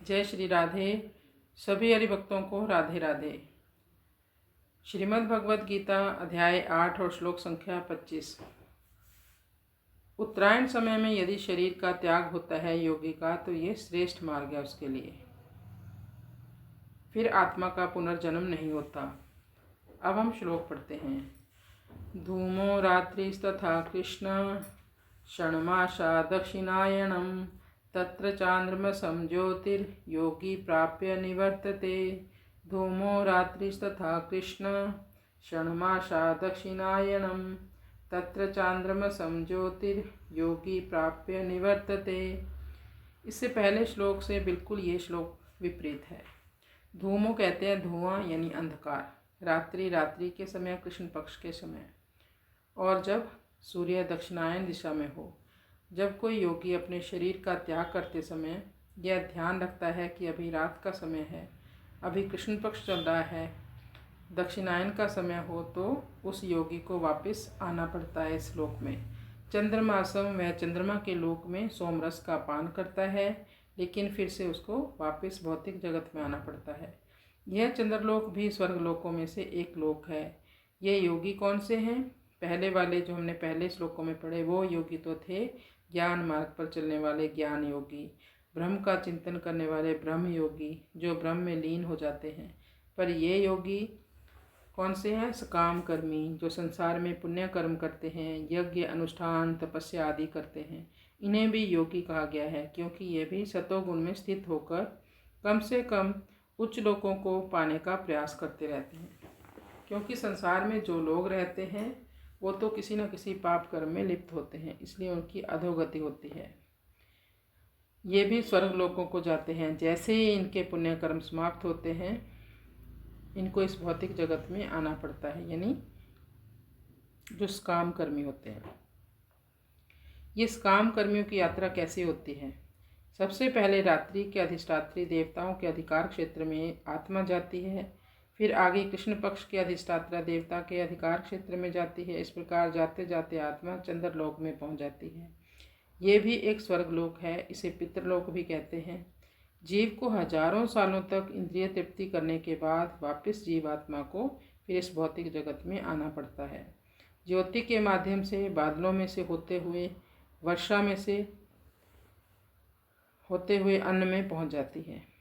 जय श्री राधे। सभी हरिभक्तों को राधे राधे। श्रीमद् भगवद गीता अध्याय 8 और श्लोक संख्या 25। उत्तरायण समय में यदि शरीर का त्याग होता है योगी का, तो ये श्रेष्ठ मार्ग है उसके लिए। फिर आत्मा का पुनर्जन्म नहीं होता। अब हम श्लोक पढ़ते हैं। धूमो रात्रिस्तथा कृष्ण षण्मासा दक्षिणायनम तत्र चांद्रमसं ज्योतिर्योगी प्राप्य निवर्तते। धूमो रात्रिस्तथा कृष्ण षण्मासा दक्षिणायनम तत्र चांद्रमसं ज्योतिर्योगी प्राप्य निवर्तते। इससे पहले श्लोक से बिल्कुल ये श्लोक विपरीत है। धूमो कहते हैं धुआं यानी अंधकार। रात्रि के समय, कृष्ण पक्ष के समय, और जब सूर्य दक्षिणायन दिशा में हो। जब कोई योगी अपने शरीर का त्याग करते समय यह ध्यान रखता है कि अभी रात का समय है, अभी कृष्ण पक्ष चल रहा है, दक्षिणायन का समय हो, तो उस योगी को वापस आना पड़ता है। इस लोक में चंद्रमासम, वह चंद्रमा के लोक में सोमरस का पान करता है, लेकिन फिर से उसको वापस भौतिक जगत में आना पड़ता है। यह चंद्रलोक भी स्वर्गलोकों में से एक लोक है। ये योगी कौन से हैं? पहले वाले जो हमने पहले श्लोकों में पढ़े वो योगी तो थे ज्ञान मार्ग पर चलने वाले ज्ञान योगी, ब्रह्म का चिंतन करने वाले ब्रह्म योगी, जो ब्रह्म में लीन हो जाते हैं। पर ये योगी कौन से हैं? सकाम कर्मी, जो संसार में पुण्य कर्म करते हैं, यज्ञ अनुष्ठान तपस्या आदि करते हैं। इन्हें भी योगी कहा गया है, क्योंकि ये भी सतोगुण में स्थित होकर कम से कम उच्च लोकों को पाने का प्रयास करते रहते हैं। क्योंकि संसार में जो लोग रहते हैं वो तो किसी न किसी पाप कर्म में लिप्त होते हैं, इसलिए उनकी अधोगति होती है। ये भी स्वर्ग लोकों को जाते हैं। जैसे ही इनके पुण्य कर्म समाप्त होते हैं, इनको इस भौतिक जगत में आना पड़ता है, यानी जो स्काम कर्मी होते हैं। ये स्काम कर्मियों की यात्रा कैसे होती है? सबसे पहले रात्रि के अधिष्ठात्री देवताओं के अधिकार क्षेत्र में आत्मा जाती है, फिर आगे कृष्ण पक्ष के अधिष्ठात्रा देवता के अधिकार क्षेत्र में जाती है। इस प्रकार जाते जाते आत्मा चंद्रलोक में पहुंच जाती है। ये भी एक स्वर्गलोक है, इसे पितृलोक भी कहते हैं। जीव को हजारों सालों तक इंद्रिय तृप्ति करने के बाद वापस जीवात्मा को फिर इस भौतिक जगत में आना पड़ता है। ज्योति के माध्यम से, बादलों में से होते हुए, वर्षा में से होते हुए अन्न में पहुंच जाती है।